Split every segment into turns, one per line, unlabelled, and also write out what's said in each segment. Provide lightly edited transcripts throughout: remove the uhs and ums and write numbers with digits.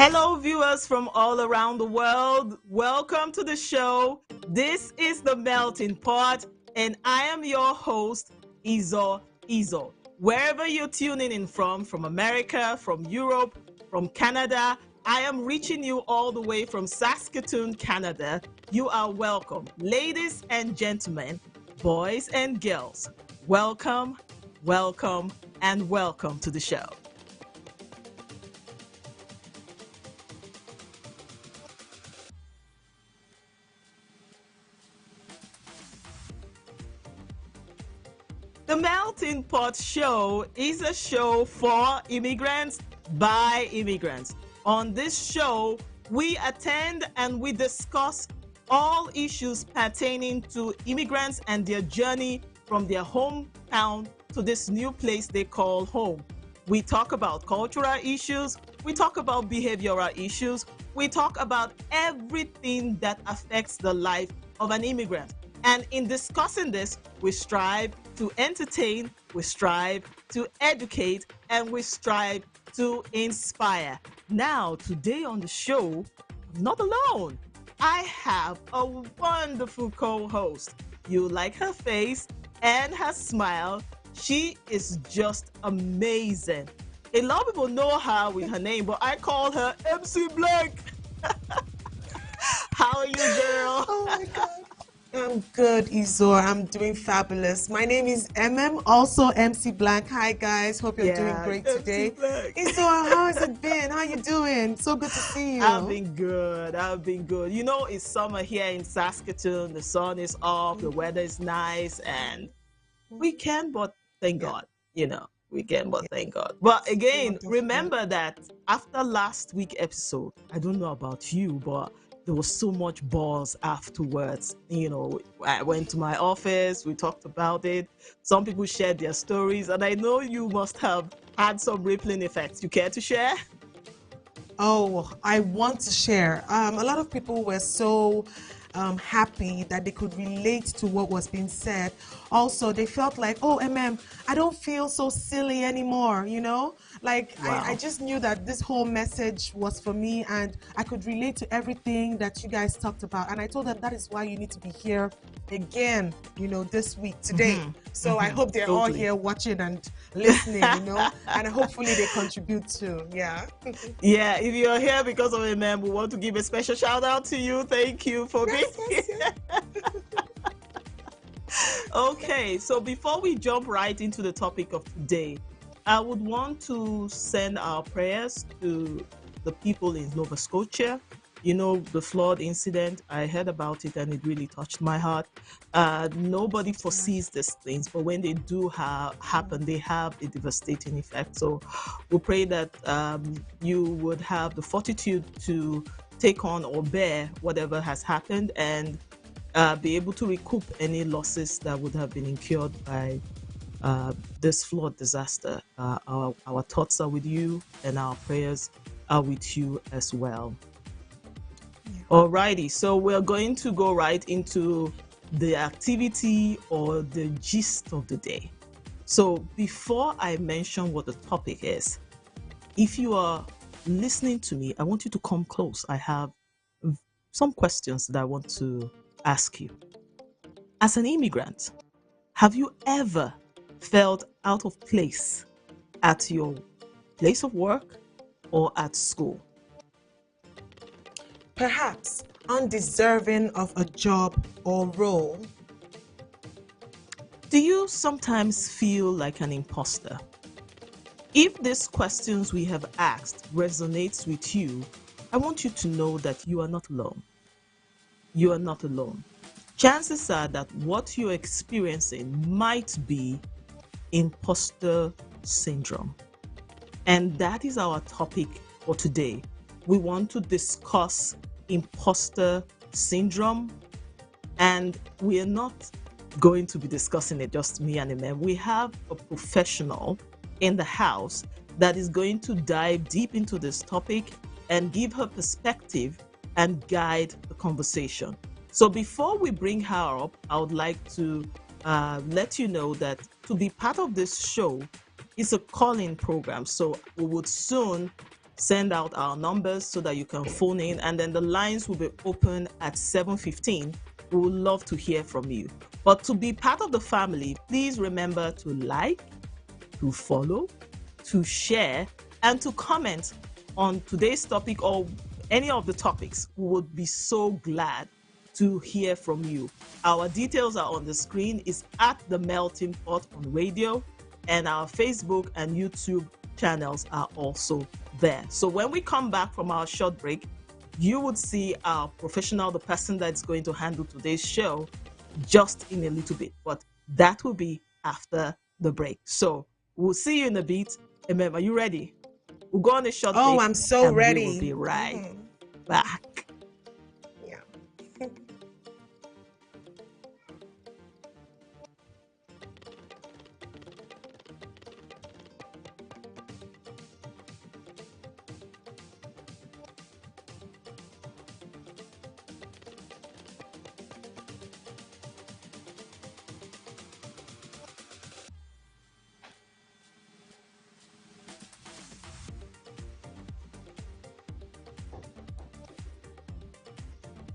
Hello, viewers from all around the world. Welcome to the show. This is The Melting Pot, and I am your host, Izo. Wherever you're tuning in from America, from Europe, from Canada, I am reaching you all the way from Saskatoon, Canada. You are welcome. Ladies and gentlemen, boys and girls, welcome, welcome, and welcome to the show. The Melting Pot Show is a show for immigrants by immigrants. On this show, we attend and we discuss all issues pertaining to immigrants and their journey from their hometown to this new place they call home. We talk about cultural issues, we talk about behavioral issues, we talk about everything that affects the life of an immigrant. And in discussing this, we strive to entertain, we strive to educate, and we strive to inspire. Now, today on the show, I'm not alone. I have a wonderful co-host. You like her face and her smile. She is just amazing. A lot of people know her with her name, but I call her MC Blank. How are you, girl?
Oh my God. I'm good, Izor. I'm doing fabulous. My name is also MC Blank. Hi, guys. Hope you're doing great today. Izor, how has it been? How you doing? So good to see you.
I've been good. You know, it's summer here in Saskatoon. The sun is up. The weather is nice. And we can but thank God. You know, we can but thank God. But again, remember that after last week episode, I don't know about you, but there was so much buzz afterwards. You know, I went to my office, we talked about it. Some people shared their stories, and I know you must have had some rippling effects. You care to share?
Oh, I want to share. A lot of people were so happy that they could relate to what was being said. Also, they felt like, oh, I don't feel so silly anymore, you know? Like,
Wow.
I just knew that this whole message was for me and I could relate to everything that you guys talked about. And I told them that is why you need to be here again, you know, this week, today. So I hope they're all here watching and listening, you know, and hopefully they contribute too. Yeah.
Yeah, if you're here because of we want to give a special shout out to you. Thank you for being here. Okay, so before we jump right into the topic of today, I would want to send our prayers to the people in Nova Scotia. You know, the flood incident, I heard about it and it really touched my heart. Nobody foresees these things, but when they do happen, they have a devastating effect. So we pray that you would have the fortitude to take on or bear whatever has happened and be able to recoup any losses that would have been incurred by this flood disaster. Our thoughts are with you and our prayers are with you as well. Alrighty, so we're going to go right into the activity or the gist of the day. So before I mention what the topic is, if you are listening to me, I want you to come close. I have some questions that I want to ask you. As an immigrant, have you ever felt out of place at your place of work or at school?
Perhaps undeserving of a job or role.
Do you sometimes feel like an imposter? If these questions we have asked resonates with you, I want you to know that you are not alone. You are not alone. Chances are that what you're experiencing might be imposter syndrome. And that is our topic for today. We want to discuss imposter syndrome, and we are not going to be discussing it just me and Emem. We have a professional in the house that is going to dive deep into this topic and give her perspective and guide the conversation. So before we bring her up, I would like to let you know that to be part of this show is a call-in program. So we would soon send out our numbers so that you can phone in, and then the lines will be open at 7:15. We would love to hear from you. But to be part of the family, please remember to like, to follow, to share, and to comment on today's topic or any of the topics. We would be so glad to hear from you. Our details are on the screen. It's at The Melting Pot on radio, and our Facebook and YouTube channels are also there. So when we come back from our short break, you would see our professional, the person that's going to handle today's show, just in a little bit. But that will be after the break. So we'll see you in a bit. Are you ready? We'll go on a short break.
Oh, I'm so
and
ready.
We will be right back.
Yeah.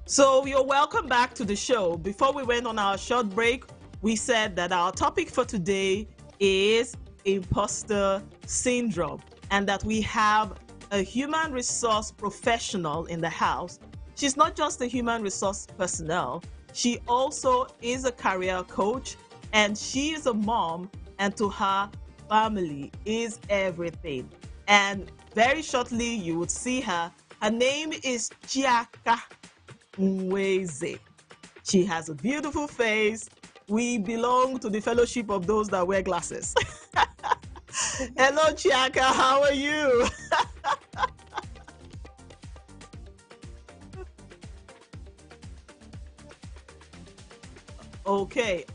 So you're welcome back to the show. Before we went on our short break, we said that our topic for today is imposter syndrome, and that we have a human resource professional in the house. She's not just a human resource personnel, she also is a career coach, and she is a mom, and to her, family is everything. And very shortly, you would see her. Her name is Chiaka Nweze. She has a beautiful face. We belong to the fellowship of those that wear glasses. Hello, Chiaka. How are you? Okay.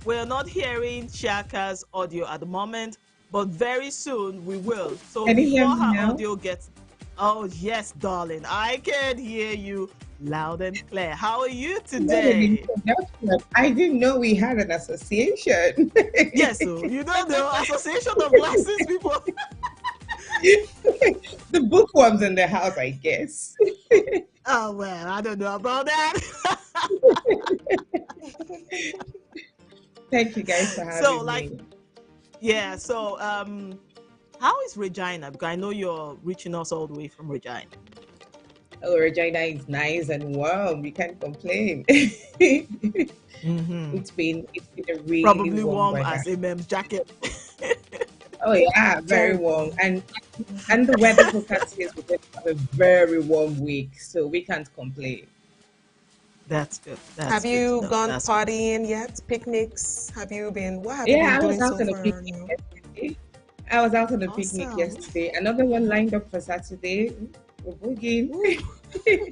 We're not hearing Chiaka's audio at the moment, but very soon we will. So
Can you hear
before
me
her
now?
audio gets, oh yes, darling, I can hear you loud and clear. How are you
Not an
today?
introduction. I didn't know we had an association.
Yes, so you know the Association of Licensed People.
The bookworms in the house, I guess.
Oh well, I don't know about that.
Thank you guys for having
So like,
me.
yeah. So how is Regina? Because I know you're reaching us all the way from Regina.
Oh, Regina is nice and warm. We can't complain.
Mm-hmm.
It's been a really
Probably
warm
warm
weather.
as a mem's jacket.
Oh yeah, very warm. And the weather forecast says we're going to have a very warm week, so we can't complain.
That's good. That's
Have
good
you
to know.
gone
That's good.
partying yet? Picnics? What have you been
Yeah, I was
doing
out
so
on a
far?
picnic
No?
yesterday. I was out on a picnic
Awesome.
yesterday. Another one lined up for Saturday. We're boogieing.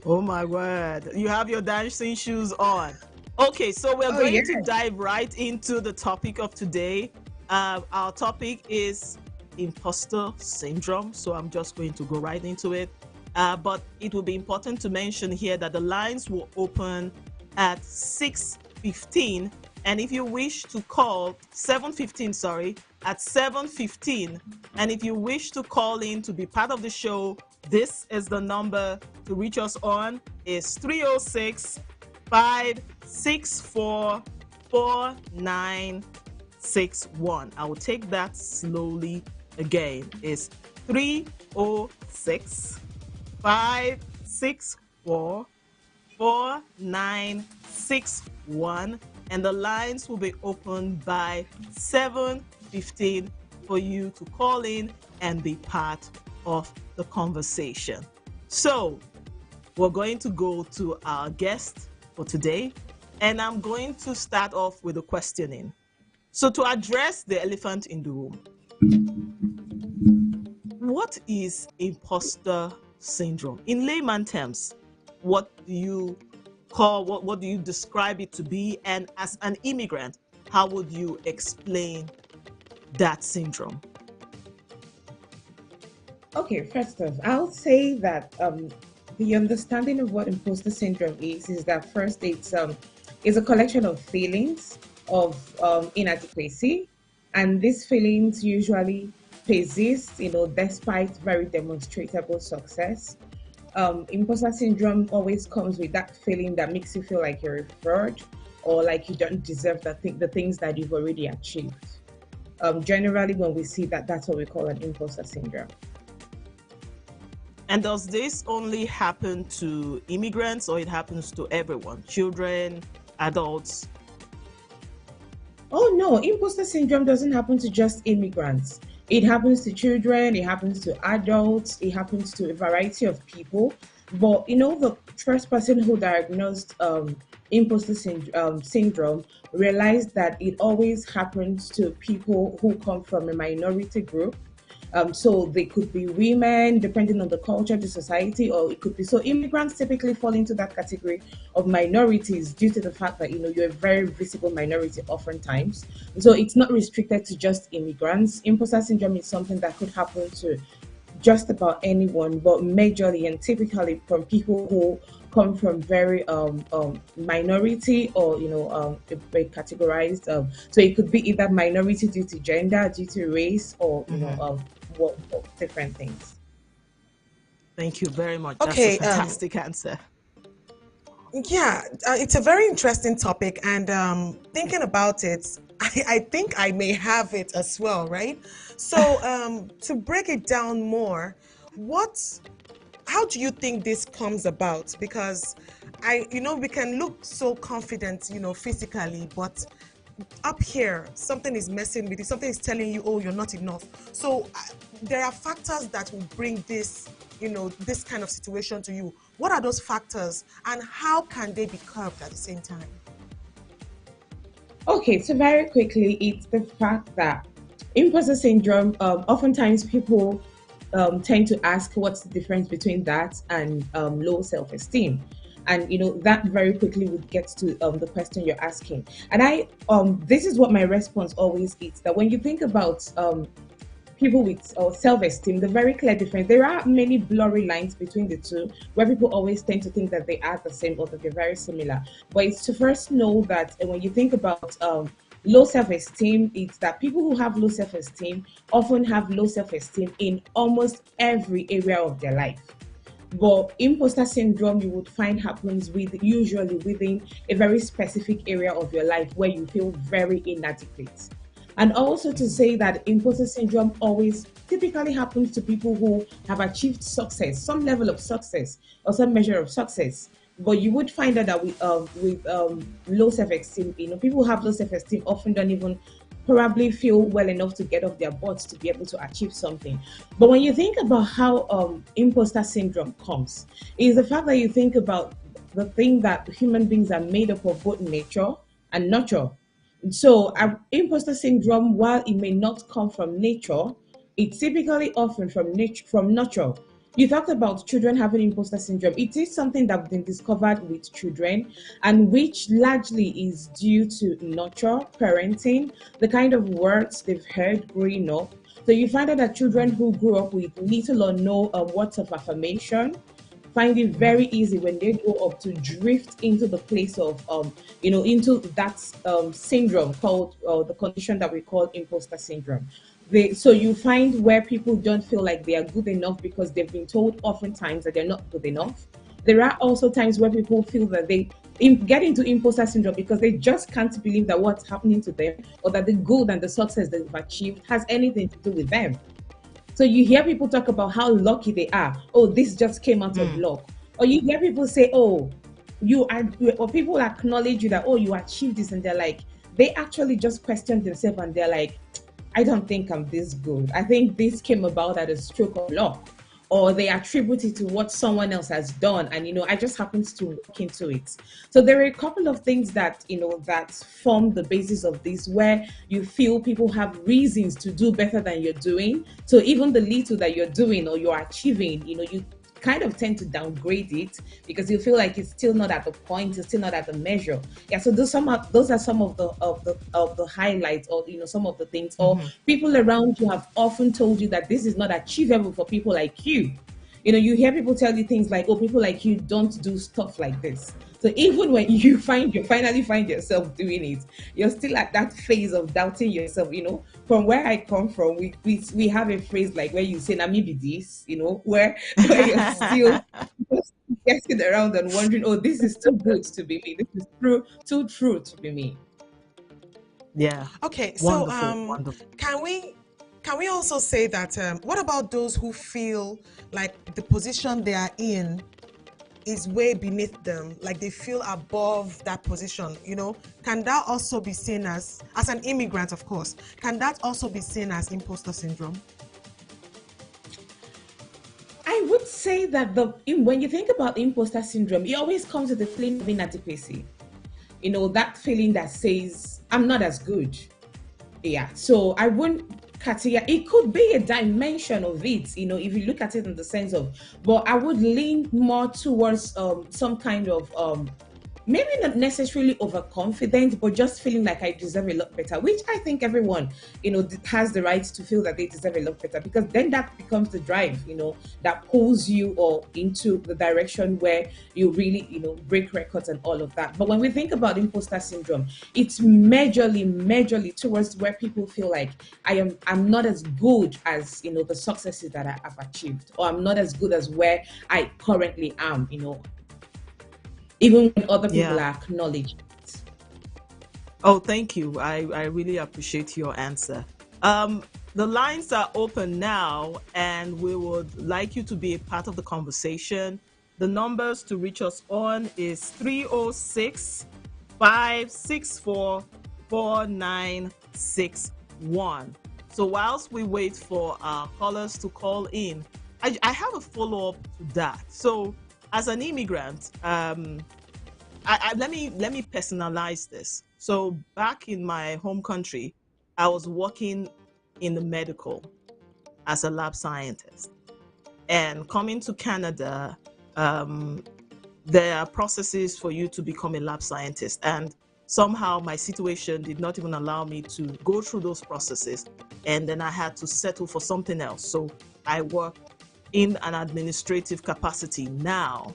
Oh my word. You have your dancing shoes on. Okay, so we're
Oh
going
yeah.
to dive right into the topic of today. Our topic is imposter syndrome. So I'm just going to go right into it. But it will be important to mention here that the lines will open at 6:15. And if you wish to call 7:15, sorry, at 7:15. And if you wish to call in to be part of the show, this is the number to reach us on is 306-564-4961. I will take that slowly again. It's 306-564-4961, and the lines will be open by 7:15 for you to call in and be part of the conversation. So we're going to go to our guest for today, and I'm going to start off with a questioning. So to address the elephant in the room, what is imposter syndrome? In layman terms, what do you describe it to be? And as an immigrant, how would you explain that syndrome?
Okay, first off, I'll say that the understanding of what imposter syndrome is that first it's a collection of feelings of inadequacy, and these feelings usually persists, despite very demonstrable success. Imposter syndrome always comes with that feeling that makes you feel like you're a fraud or like you don't deserve the things that you've already achieved. Generally, when we see that, that's what we call an imposter syndrome.
And does this only happen to immigrants, or it happens to everyone, children, adults?
Oh no, imposter syndrome doesn't happen to just immigrants. It happens to children, it happens to adults, it happens to a variety of people. But the first person who diagnosed syndrome realized that it always happens to people who come from a minority group. So they could be women, depending on the culture, the society, or it could be. So immigrants typically fall into that category of minorities due to the fact that, you're a very visible minority oftentimes. So it's not restricted to just immigrants. Imposter syndrome is something that could happen to just about anyone, but majorly and typically from people who come from very minority or very categorized. So it could be either minority due to gender, due to race, or what different things.
Thank you very much.
Okay,
That's a fantastic answer.
Yeah, it's a very interesting topic, and thinking about it, I think I may have it as well, right? So to break it down more, how do you think this comes about? Because we can look so confident, physically, but up here, something is messing with you. Something is telling you, oh, you're not enough. So there are factors that will bring this, this kind of situation to you. What are those factors, and how can they be curbed at the same time?
Okay, so very quickly, it's the fact that imposter syndrome, oftentimes people tend to ask what's the difference between that and low self-esteem. And that very quickly would get to the question you're asking. And this is what my response always is, that when you think about people with self-esteem, the very clear difference, there are many blurry lines between the two where people always tend to think that they are the same or that they're very similar. But it's to first know that when you think about low self-esteem, it's that people who have low self-esteem often have low self-esteem in almost every area of their life. But imposter syndrome, you would find, happens usually within a very specific area of your life where you feel very inadequate. And also to say that imposter syndrome always typically happens to people who have achieved success, some level of success or some measure of success. But you would find that with low self-esteem, people who have low self-esteem often don't even probably feel well enough to get off their butts to be able to achieve something. But when you think about how imposter syndrome comes, is the fact that you think about the thing that human beings are made up of, both nature and nurture. So imposter syndrome, while it may not come from nature, it's typically often from nurture. You talked about children having imposter syndrome. It is something that's been discovered with children, and which largely is due to nurture, parenting, the kind of words they've heard growing up. So you find out that children who grew up with little or no words of affirmation find it very easy when they grow up to drift into the place of, into that syndrome called, the condition that we call imposter syndrome. So you find where people don't feel like they are good enough because they've been told oftentimes that they're not good enough. There are also times where people feel that they get into imposter syndrome because they just can't believe that what's happening to them or that the good and the success they've achieved has anything to do with them. So you hear people talk about how lucky they are. Oh, this just came out of luck. Or you hear people say, oh, or people acknowledge you that, oh, you achieved this. And they're like, they actually just question themselves and they're like, I don't think I'm this good. I think this came about at a stroke of luck. Or they attribute it to what someone else has done. And, I just happened to walk into it. So there are a couple of things that, that form the basis of this, where you feel people have reasons to do better than you're doing. So even the little that you're doing or you're achieving, you kind of tend to downgrade it because you feel like it's still not at the point, it's still not at the measure. Yeah, so those are some of the highlights, or some of the things, or people around you have often told you that this is not achievable for people like you. You hear people tell you things like, oh, people like you don't do stuff like this. So even when you finally find yourself doing it, you're still at that phase of doubting yourself. from where I come from, we have a phrase like where you say "na me be this," where you're still just getting around and wondering, oh, this is too good to be me. This is too true to be me.
Yeah.
Okay, so
Wonderful, wonderful.
can we also say that what about those who feel like the position they are in is way beneath them, like they feel above that position, can that also be seen as an immigrant, of course, can that also be seen as imposter syndrome?
I would say that when you think about imposter syndrome, it always comes with a feeling of inadequacy. That feeling that says, I'm not as good. Yeah. So I wouldn't Katia, it could be a dimension of it, if you look at it in the sense of, but I would lean more towards some kind of maybe not necessarily overconfident, but just feeling like I deserve a lot better, which I think everyone, has the right to feel that they deserve a lot better, because then that becomes the drive, that pulls you or into the direction where you really, break records and all of that. But when we think about imposter syndrome, it's majorly towards where people feel like I'm not as good as, the successes that I have achieved, or I'm not as good as where I currently am, even when other people
Yeah.
are acknowledged.
Oh, thank you. I really appreciate your answer. The lines are open now, and we would like you to be a part of the conversation. The numbers to reach us on is 306 564 4961. So whilst we wait for our callers to call in, I have a follow-up to that. So as an immigrant, let me personalize this. So back in my home country, I was working in the medical as a lab scientist, and coming to Canada, um, there are processes for you to become a lab scientist, and somehow my situation did not even allow me to go through those processes, and then I had to settle for something else. So I work in an administrative capacity now.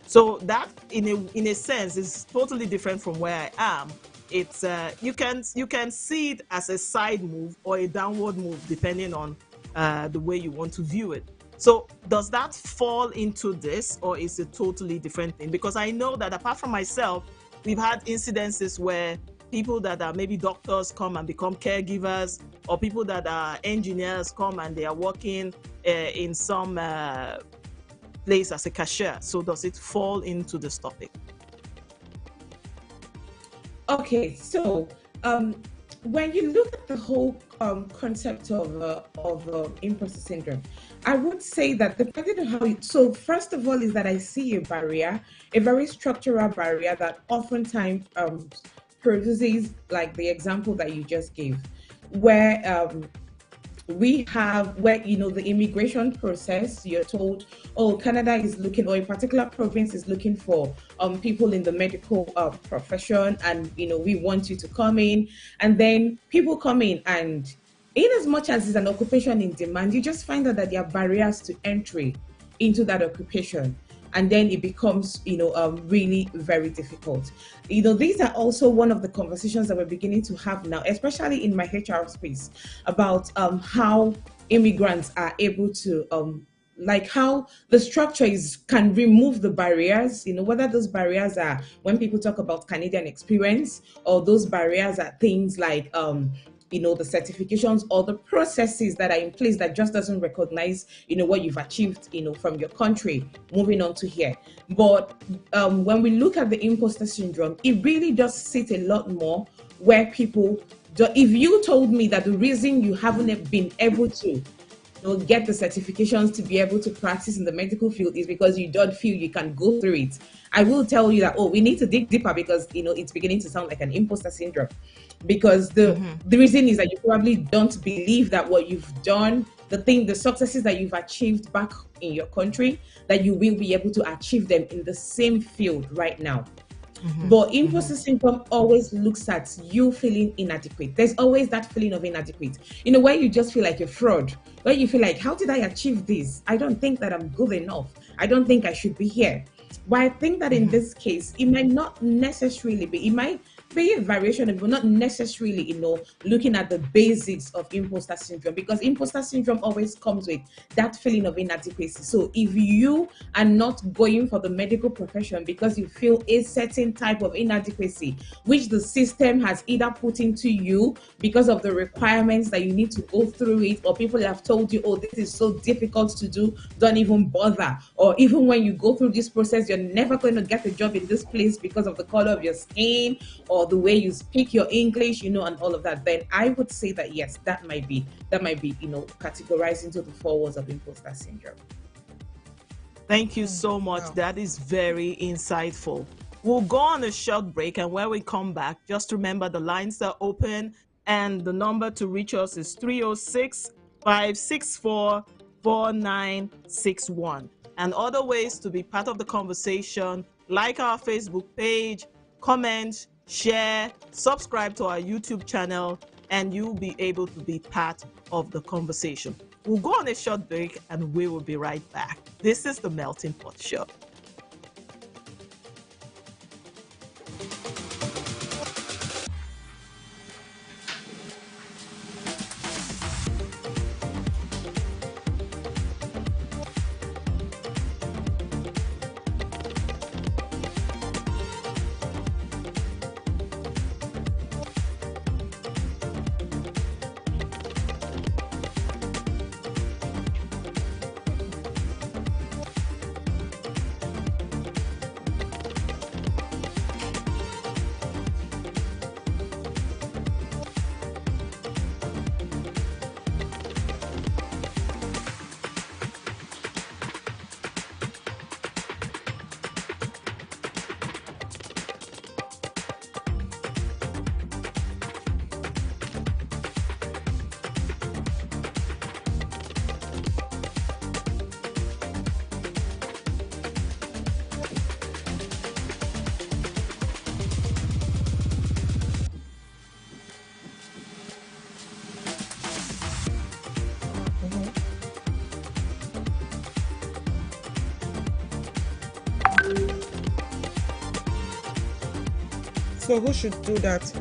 So that, in a sense, is totally different from where I am. It's you can see it as a side move or a downward move depending on the way you want to view it. So does that fall into this, or is it totally different thing? Because I know that apart from myself, we've had incidences where people that are maybe doctors come and become caregivers, or people that are engineers come and they are working in some place as a cashier. So does it fall into this topic?
Okay, so when you look at the whole concept of imposter syndrome, I would say that depending on how you, so first of all is that I see a barrier, a very structural barrier that oftentimes produces, like the example that you just gave, where we have, where the immigration process, you're told, oh, Canada is looking, or a particular province is looking for people in the medical profession, and we want you to come in. And then people come in, and in as much as it's an occupation in demand, you just find out that there are barriers to entry into that occupation, and then it becomes really very difficult. These are also one of the conversations that we're beginning to have now, especially in my HR space, about how immigrants are able to like how the structure can remove the barriers, whether those barriers are when people talk about Canadian experience, or those barriers are things like the certifications or the processes that are in place that just doesn't recognize what you've achieved from your country moving on to here. But when we look at the imposter syndrome, it really does sit a lot more where people if you told me that the reason you haven't been able to get the certifications to be able to practice in the medical field is because you don't feel you can go through it, I will tell you that, oh, we need to dig deeper, because it's beginning to sound like an imposter syndrome. Because the reason is that you probably don't believe that what you've done, the successes that you've achieved back in your country, that you will be able to achieve them in the same field right now. But imposter syndrome always looks at you feeling inadequate. There's always that feeling of inadequate, where you just feel like a fraud, where you feel like, how did I achieve this? I don't think that I'm good enough. I don't think I should be here. But I think that in this case, it might not necessarily be. It might be a variation of, but not necessarily, looking at the basics of imposter syndrome, because imposter syndrome always comes with that feeling of inadequacy. So if you are not going for the medical profession because you feel a certain type of inadequacy, which the system has either put into you because of the requirements that you need to go through it, or people have told you, oh, this is so difficult to do, don't even bother. Or even when you go through this process, you're never going to get a job in this place because of the color of your skin or the way you speak your English, and all of that, then I would say that yes, that might be, categorized into the four walls of imposter syndrome.
Thank you so much.
Wow.
That is very insightful. We'll go on a short break, and when we come back, just remember the lines are open, and the number to reach us is 306-564-4961. And other ways to be part of the conversation, like our Facebook page, comment, share, subscribe to our YouTube channel, and you'll be able to be part of the conversation. We'll go on a short break, and we will be right back. This is the Melting Pot Show.
So who should do that?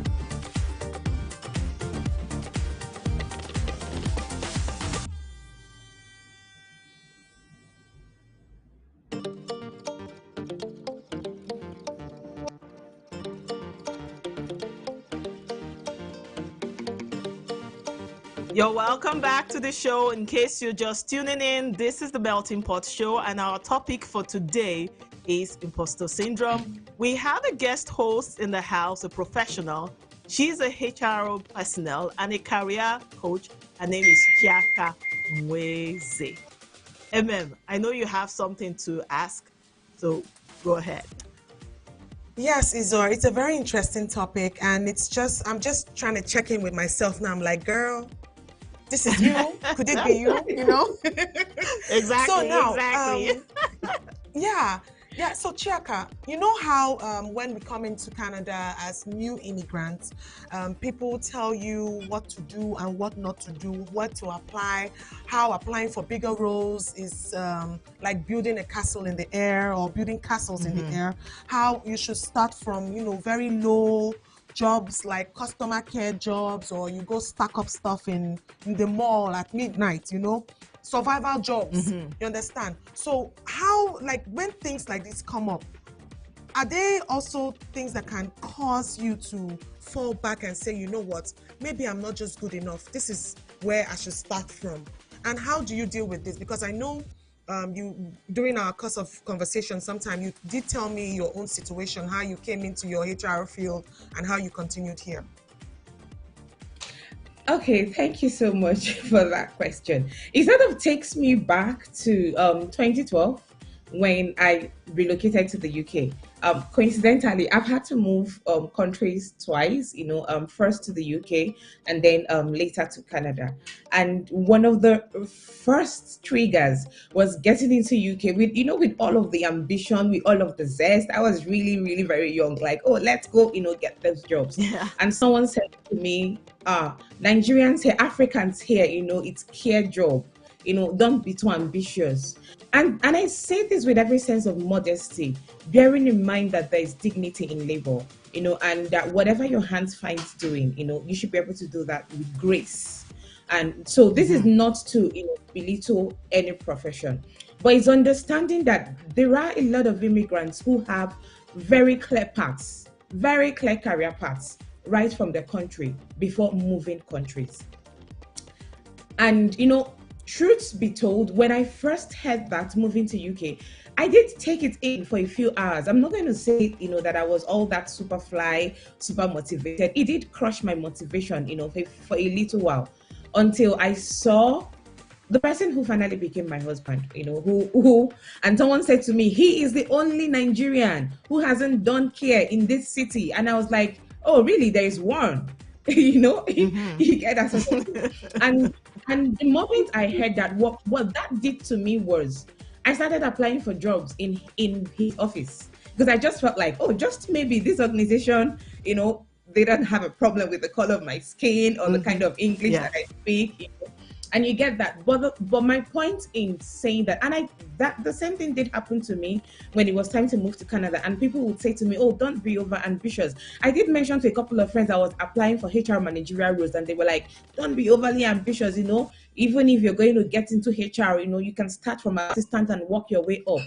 You're welcome back to the show. In case you're just tuning in, this is the Melting Pot Show, and our topic for today is imposter syndrome. We have a guest host in the house, a professional. She's a HR personnel and a career coach. Her name is Chiaka Mweze. I know you have something to ask, so go ahead.
Yes, Izor, it's a very interesting topic, and I'm just trying to check in with myself now. I'm like, girl, this is you. Could it be you?
Exactly.
So now,
exactly.
Yeah. So Chiaka, you know how when we come into Canada as new immigrants, people tell you what to do and what not to do, what to apply, how applying for bigger roles is like building a castle in the air or building castles in the air, how you should start from, very low jobs like customer care jobs, or you go stack up stuff in the mall at midnight, survival jobs. You understand? So how, like, when things like this come up, are they also things that can cause you to fall back and say, you know what, maybe I'm not just good enough, this is where I should start from? And how do you deal with this? Because I know you, during our course of conversation, sometime you did tell me your own situation, how you came into your HR field and how you continued here.
Okay, thank you so much for that question. It sort of takes me back to 2012 when I relocated to the UK. Coincidentally, I've had to move countries twice, first to the UK and then later to Canada. And one of the first triggers was getting into UK with all of the ambition, with all of the zest. I was really, really very young, like, oh, let's go, get those jobs.
Yeah.
And someone said to me, Nigerians here, Africans here, it's care job. don't be too ambitious. And I say this with every sense of modesty, bearing in mind that there is dignity in labor, and that whatever your hands finds doing, you should be able to do that with grace. And so this is not to belittle any profession, but it's understanding that there are a lot of immigrants who have very clear paths, very clear career paths right from the country before moving countries. And truth be told, when I first heard that moving to UK, I did take it in for a few hours. I'm not going to say, that I was all that super fly, super motivated. It did crush my motivation, for a little while, until I saw the person who finally became my husband, who, and someone said to me, he is the only Nigerian who hasn't done care in this city. And I was like, oh, really? There is one, you get that. And the moment I heard that, what that did to me was I started applying for jobs in his office, because I just felt like, oh, just maybe this organization, they don't have a problem with the color of my skin or the kind of English that I speak, and you get that. But my point in saying that, and that the same thing did happen to me when it was time to move to Canada, and people would say to me, oh, don't be over ambitious. I did mention to a couple of friends I was applying for HR managerial roles, and they were like, don't be overly ambitious, even if you're going to get into HR, you can start from assistant and work your way up.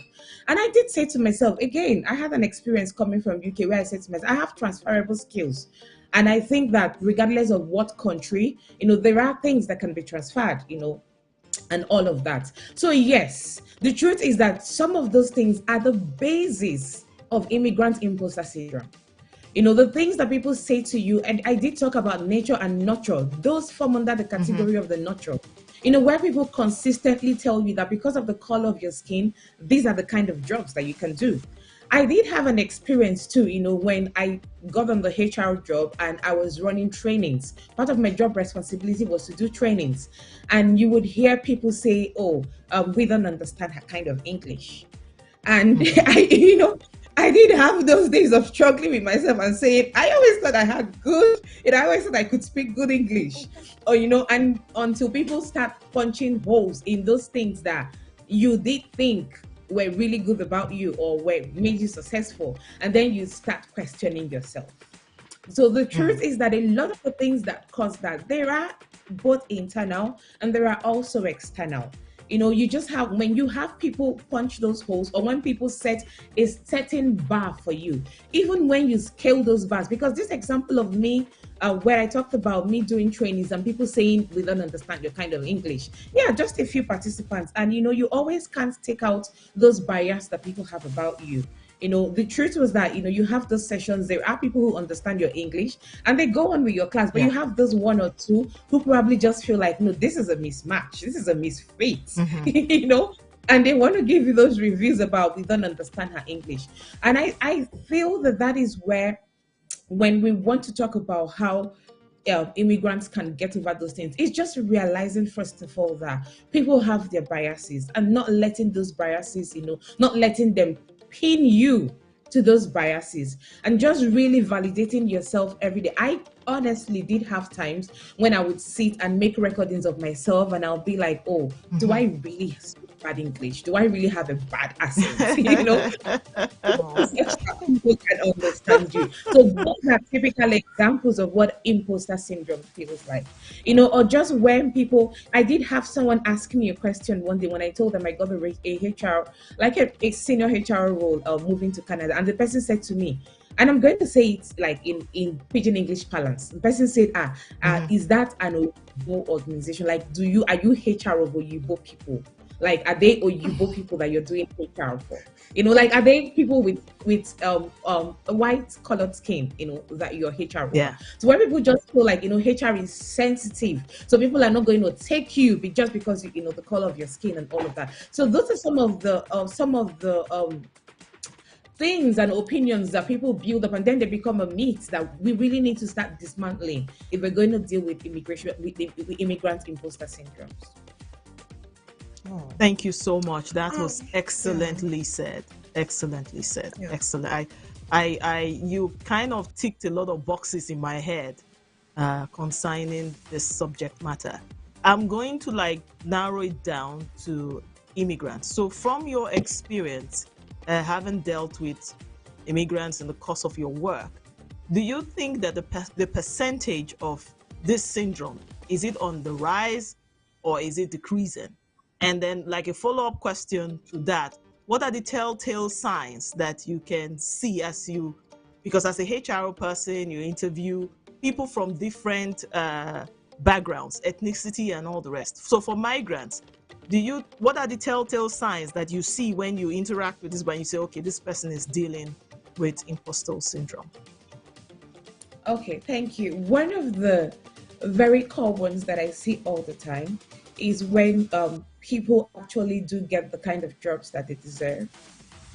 And I did say to myself, again, I had an experience coming from UK where I said to myself, I have transferable skills. And I think that regardless of what country, there are things that can be transferred, and all of that. So yes, the truth is that some of those things are the basis of immigrant imposter syndrome. The things that people say to you, and I did talk about nature and nurture, those form under the category of the nurture. Where people consistently tell you that because of the color of your skin, these are the kind of jobs that you can do. I did have an experience too, when I got on the HR job and I was running trainings. Part of my job responsibility was to do trainings. And you would hear people say, oh, we don't understand her kind of English. And I did have those days of struggling with myself and saying, I always thought I had good, I always thought I could speak good English. Or, and until people start punching holes in those things that you did think were really good about you or were made you successful, and then you start questioning yourself. So the truth is that a lot of the things that cause that, there are both internal and there are also external. You just have, when you have people punch those holes, or when people set a certain bar for you, even when you scale those bars, because this example of me, where I talked about me doing trainings and people saying, we don't understand your kind of English. Yeah, just a few participants. And, you always can't take out those barriers that people have about you. The truth was that, you have those sessions, there are people who understand your English and they go on with your class, but you have those one or two who probably just feel like, no, this is a mismatch, this is a misfit, and they want to give you those reviews about, we don't understand her English. And I feel that is where, when we want to talk about how immigrants can get over those things, it's just realizing, first of all, that people have their biases and not letting those biases, not letting them pin you to those biases, and just really validating yourself every day. I honestly did have times when I would sit and make recordings of myself and I'll be like, oh, do I really speak bad English? Do I really have a bad accent? People can understand you. So those are typical examples of what imposter syndrome feels like. Or just when people, I did have someone ask me a question one day when I told them I got a HR, like a senior HR role moving to Canada, and the person said to me, and I'm going to say it like in pidgin English parlance. The person said, is that an Oyibo organization? Like, are you HR of Oyibo people? Like, are they Oyibo people that you're doing HR for? Like, are they people with a white colored skin, that you're HR for?
Yeah.
So when people just feel like, HR is sensitive, so people are not going to take you just because, the color of your skin and all of that. So those are some of the things and opinions that people build up, and then they become a myth that we really need to start dismantling if we're going to deal with immigration, with immigrant imposter syndromes.
Thank you so much. That was excellently said. Excellently said.
Yeah.
Excellent. You kind of ticked a lot of boxes in my head concerning this subject matter. I'm going to like narrow it down to immigrants. So from your experience, having dealt with immigrants in the course of your work, do you think that the percentage of this syndrome, is it on the rise or is it decreasing? And then like a follow-up question to that, what are the telltale signs that you can see as you, because as a HR person, you interview people from different backgrounds, ethnicity, and all the rest. So for migrants, what are the telltale signs that you see when you interact with this, when you say, okay, this person is dealing with imposter syndrome?
Okay, thank you. One of the very core ones that I see all the time is when people actually do get the kind of jobs that they deserve,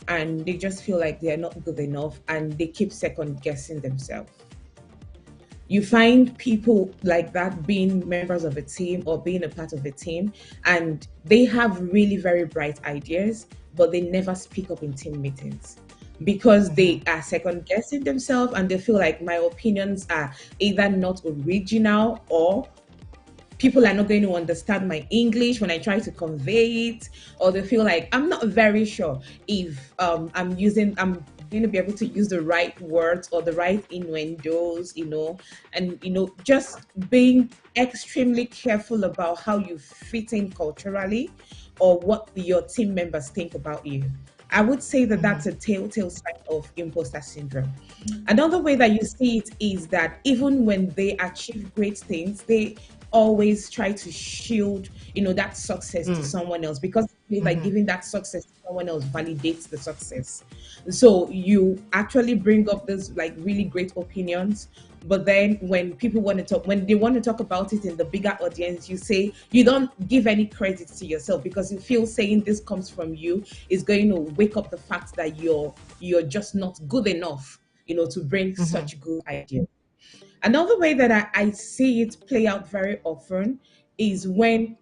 and they just feel like they are not good enough, and they keep second guessing themselves. You find people like that being members of a team or being a part of a team, and they have really very bright ideas, but they never speak up in team meetings because they are second guessing themselves, and they feel like my opinions are either not original, or people are not going to understand my English when I try to convey it, or they feel like I'm not very sure if I'm going to be able to use the right words or the right innuendos, and just being extremely careful about how you fit in culturally or what your team members think about you. I would say that that's a telltale sign of imposter syndrome. Another way that you see it is that even when they achieve great things, they always try to shield, that success to someone else, because they feel like giving that success to someone else validates the success. So you actually bring up this like really great opinions, but then when people want to talk, when they want to talk about it in the bigger audience, you say you don't give any credit to yourself because you feel saying this comes from you is going to wake up the fact that you're just not good enough, to bring such good ideas. Another way that I see it play out very often is when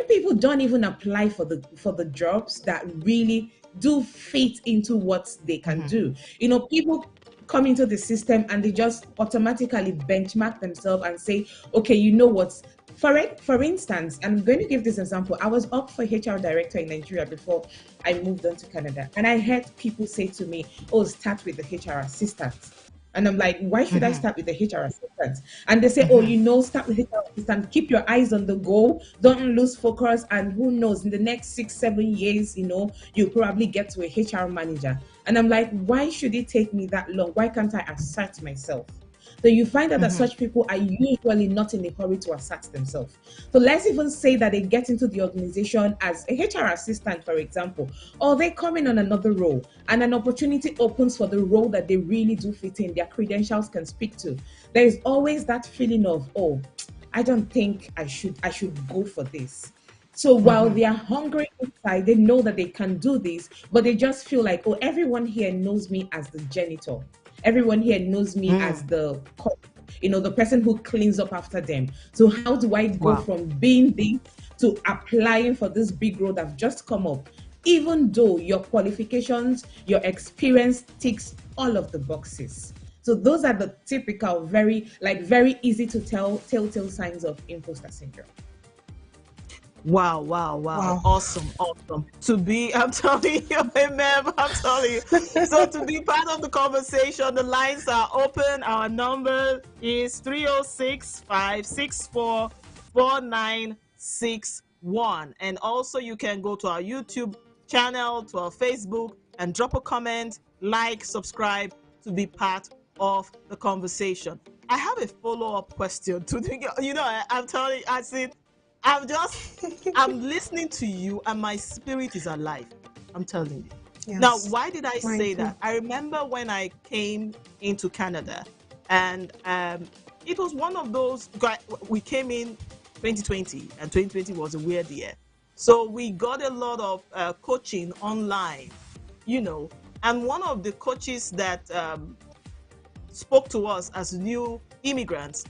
people don't even apply for the jobs that really do fit into what they can do. People come into the system and they just automatically benchmark themselves and say, okay, you know what? For instance, I'm going to give this example. I was up for HR director in Nigeria before I moved on to Canada, and I heard people say to me, "Oh, start with the HR assistant." And I'm like, why should I start with the HR assistant? And they say, oh, start with HR assistant, keep your eyes on the goal, don't lose focus. And who knows, in the next 6-7 years, you'll probably get to a HR manager. And I'm like, why should it take me that long? Why can't I assert myself? So you find out that such people are usually not in a hurry to assert themselves. So let's even say that they get into the organization as a HR assistant, for example, or they come in on another role and an opportunity opens for the role that they really do fit in, their credentials can speak to. There is always that feeling of, oh, I don't think I should go for this. So while they are hungry inside, they know that they can do this, but they just feel like, oh, everyone here knows me as the janitor. Everyone here knows me as the cook, the person who cleans up after them. So how do I go from being this to applying for this big role that's just come up, even though your qualifications, your experience ticks all of the boxes? So those are the typical, very easy to telltale signs of imposter syndrome.
Wow. Awesome. I'm telling you, amen, I'm telling you. So to be part of the conversation, the lines are open. Our number is 306-564-4961. And also you can go to our YouTube channel, to our Facebook, and drop a comment, like, subscribe to be part of the conversation. I have a follow-up question to the, I'm telling you, I'm listening to you and my spirit is alive. I'm telling you.
Yes.
Now, why did I
Mine
say
too.
that? I remember when I came into Canada, and it was one of those, we came in 2020, and 2020 was a weird year. So we got a lot of coaching online, and one of the coaches that spoke to us as new immigrants,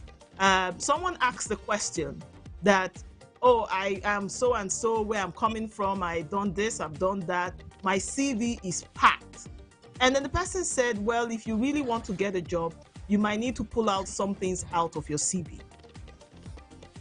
someone asked the question that, oh, I am so and so, where I'm coming from, I've done this, I've done that, my CV is packed. And then the person said, well, if you really want to get a job, you might need to pull out some things out of your CV.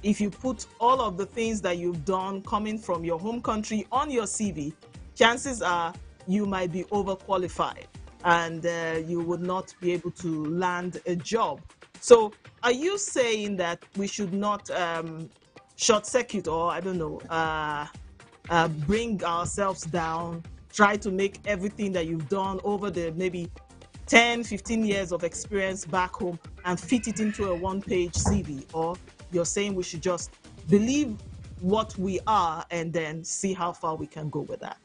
if you put all of the things that you've done coming from your home country on your CV, chances are you might be overqualified and you would not be able to land a job. So, are you saying that we should not short circuit, or I don't know, bring ourselves down, try to make everything that you've done over the maybe 10, 15 years of experience back home and fit it into a one-page CV? Or you're saying we should just believe what we are and then see how far we can go with that?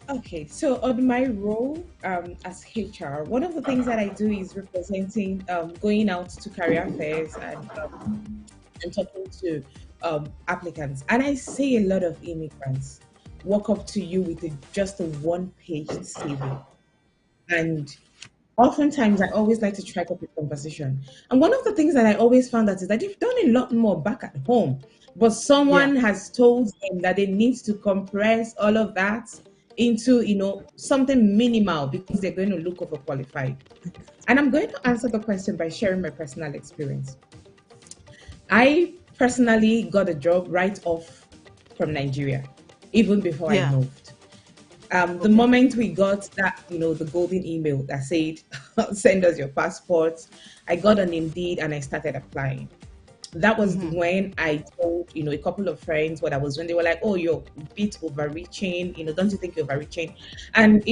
Okay, so on my role as HR, one of the things that I do is representing, going out to career fairs and talking to applicants. And I see a lot of immigrants walk up to you with just a one-page CV. And oftentimes, I always like to strike up a conversation. And one of the things that I always found that is that they've done a lot more back at home, but
Yeah.
someone has told them that they need to compress all of that into, something minimal because they're going to look overqualified. And I'm going to answer the question by sharing my personal experience. I personally got a job right off from Nigeria, even before I
Yeah.
moved. The
Okay.
moment we got that, the golden email that said, send us your passports, I got on Indeed and I started applying. That was when I told, a couple of friends what I was doing. They were like, oh, you're a bit overreaching, don't you think you're overreaching? And,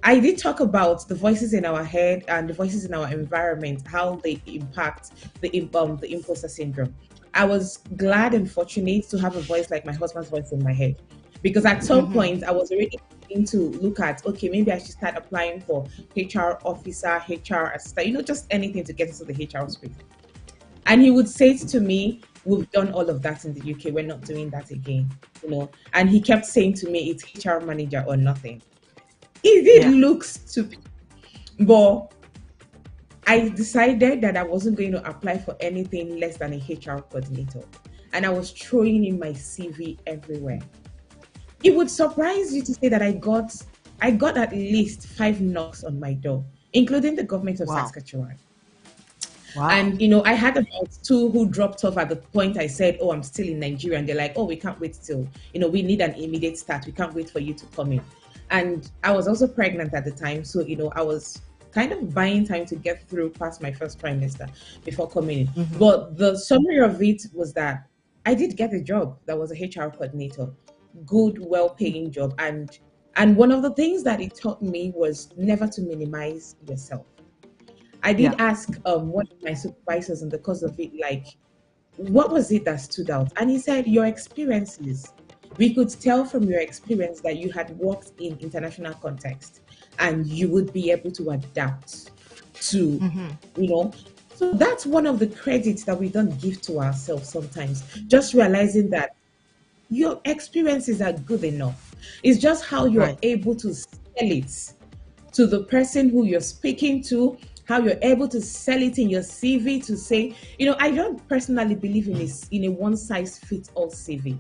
I did talk about the voices in our head and the voices in our environment, how they impact the imposter syndrome. I was glad and fortunate to have a voice like my husband's voice in my head, because at some point I was already beginning to look at, okay, maybe I should start applying for HR officer, HR assistant, just anything to get into the HR space. And he would say to me, we've done all of that in the UK, we're not doing that again. And he kept saying to me, it's HR manager or nothing. It did
Yeah.
look stupid, but I decided that I wasn't going to apply for anything less than a HR coordinator. And I was throwing in my CV everywhere. It would surprise you to say that I got at least 5 knocks on my door, including the government of
Wow.
Saskatchewan.
Wow.
And I had about two who dropped off at the point I said, oh, I'm still in Nigeria. And they're like, oh, we can't wait till, we need an immediate start. We can't wait for you to come in. And I was also pregnant at the time. So, I was kind of buying time to get through past my first trimester before coming in. But the summary of it was that I did get a job that was a HR coordinator, good, well-paying job. And one of the things that it taught me was never to minimize yourself. I did
Yeah.
ask one of my supervisors in the course of it, like, what was it that stood out? And he said, your experiences. We could tell from your experience that you had worked in international context and you would be able to adapt to, you know. So that's one of the credits that we don't give to ourselves sometimes. Just realizing that your experiences are good enough. It's just how you're
Right.
able to sell it to the person who you're speaking to, how you're able to sell it in your CV to say, I don't personally believe in a one size fits all CV.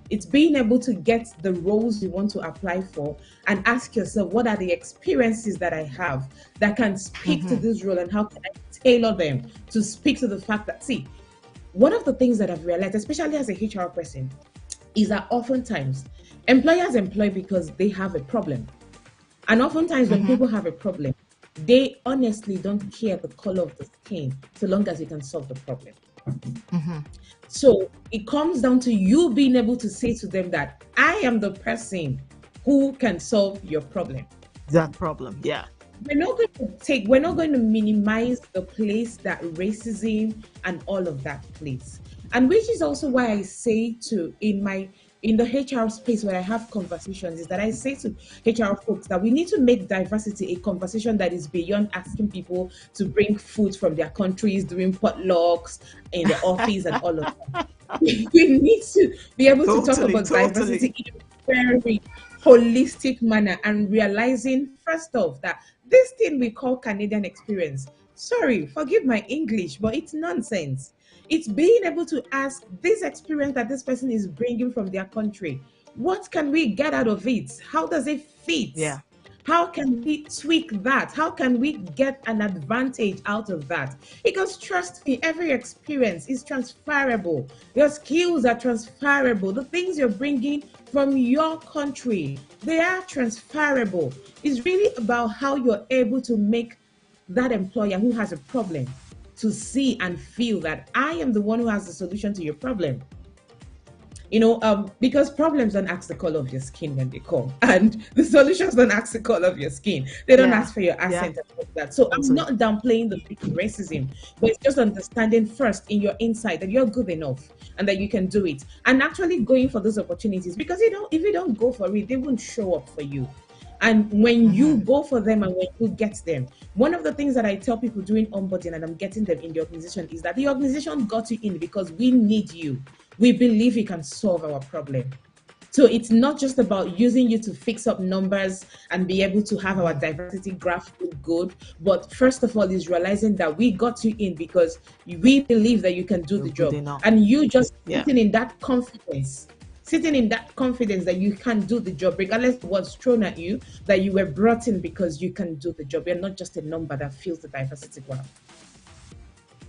It's being able to get the roles you want to apply for and ask yourself, what are the experiences that I have that can speak to this role, and how can I tailor them to speak to the fact that, see, one of the things that I've realized, especially as a HR person, is that oftentimes employers employ because they have a problem. And oftentimes, when people have a problem, they honestly don't care the color of the skin so long as you can solve the problem. So it comes down to you being able to say to them that I am the person who can solve your problem.
That problem. Yeah.
We're not going to minimize the place that racism and all of that plays. And which is also why I say in the HR space where I have conversations, is that I say to HR folks that we need to make diversity a conversation that is beyond asking people to bring food from their countries, doing potlucks in the office and all of that. We need to be able to talk
Totally.
about diversity
Totally.
in a very holistic manner, and realizing first off that this thing we call Canadian experience, sorry, forgive my English, but it's nonsense. It's being able to ask this experience that this person is bringing from their country, what can we get out of it? How does it fit?
Yeah.
How can we tweak that? How can we get an advantage out of that? Because trust me, every experience is transferable. Your skills are transferable. The things you're bringing from your country, they are transferable. It's really about how you're able to make that employer who has a problem to see and feel that I am the one who has the solution to your problem. Because problems don't ask the color of your skin when they come, and the solutions don't ask the color of your skin. They don't
Yeah.
ask for your
Yeah.
accent and all of that. So I'm not downplaying the racism, but it's just understanding first in your insight that you're good enough and that you can do it, and actually going for those opportunities. Because if you don't go for it, they won't show up for you. And when you go for them and when you get them, one of the things that I tell people doing onboarding and I'm getting them in the organization is that the organization got you in because we need you. We believe you can solve our problem. So it's not just about using you to fix up numbers and be able to have our diversity graph look good, but first of all is realizing that we got you in because we believe that you can do the job. And you just sitting in that confidence that you can do the job, regardless of what's thrown at you, that you were brought in because you can do the job. You're not just a number that fills the diversity graph.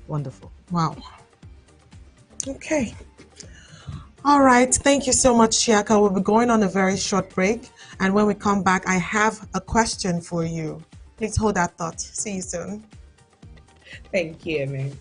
Wonderful.
Wow. Okay. All right. Thank you so much, Chiaka. We'll be going on a very short break. And when we come back, I have a question for you. Please hold that thought. See you soon.
Thank you, man.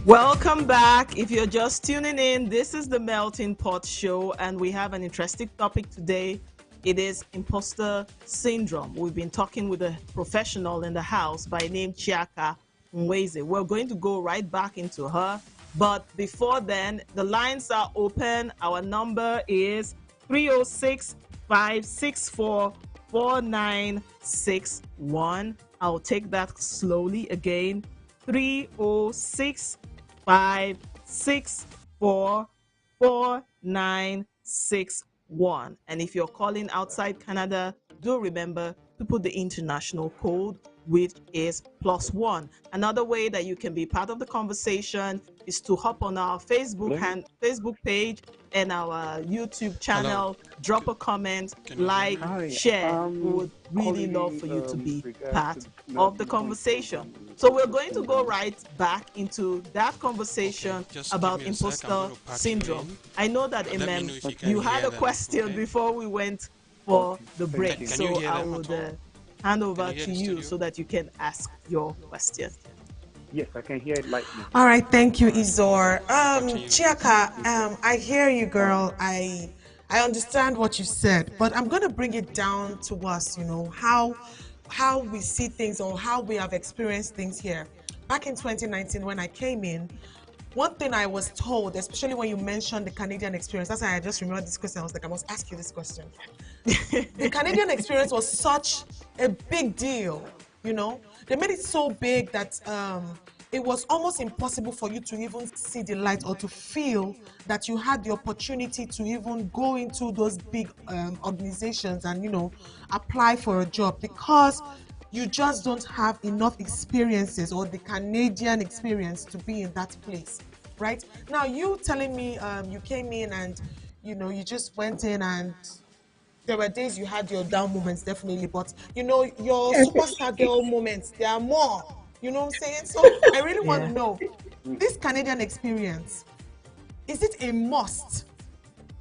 Welcome back. If you're just tuning in, this is the Melting Pot Show, and we have an interesting topic today. It is imposter syndrome. We've been talking with a professional in the house by name Chiaka Nweze. We're going to go right back into her, but before then, the lines are open. Our number is 306-564-4961. I'll take that slowly again. 306-564-4961. And if you're calling outside Canada, do remember to put the international code, which is +1. Another way that you can be part of the conversation is to hop on our Facebook page and our YouTube channel.
Hello.
Drop a comment, like,
Hi,
share. We would really love for you to be part of the conversation. So we're going to go right back into that conversation about imposter syndrome. I know that Imem, you had a question before we went for the break, so I would hand over to you so that you can ask your question.
Yes, I can hear it lightly.
All right, thank you, Izor. Chiaka, I hear you, girl. I understand what you said, but I'm going to bring it down to us, how we see things or how we have experienced things here. Back in 2019, when I came in, one thing I was told, especially when you mentioned the Canadian experience, that's why I just remembered this question. I was like, I must ask you this question. The Canadian experience was such a big deal, They made it so big that it was almost impossible for you to even see the light or to feel that you had the opportunity to even go into those big organizations and, apply for a job, because you just don't have enough experiences or the Canadian experience to be in that place, right? Now, you telling me you came in and you just went in and there were days you had your down moments, definitely, but your superstar girl moments, there are more. You know what I'm saying? So I really want to
Yeah.
know this Canadian experience, is it a must?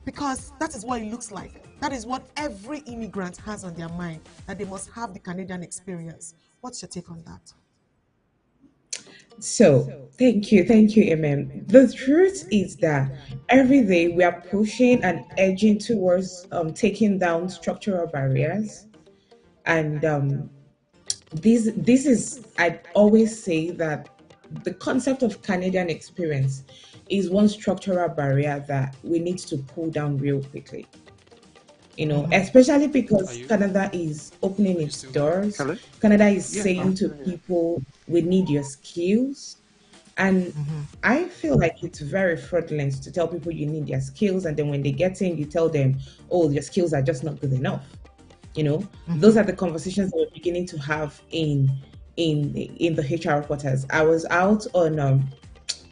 Because that is what it looks like. That is what every immigrant has on their mind, that they must have the Canadian experience. What's your take on that?
So, thank you, MM. The truth is that every day we are pushing and edging towards taking down structural barriers, and this is, I always say that the concept of Canadian experience is one structural barrier that we need to pull down real quickly. Especially because Canada is opening its doors.
Hello?
Canada is
Yes, I'm
saying to
still here.
people, we need your skills. And I feel like it's very fraudulent to tell people you need their skills, and then when they get in, you tell them, oh, your skills are just not good enough. Those are the conversations that we're beginning to have in the HR quarters. I was out on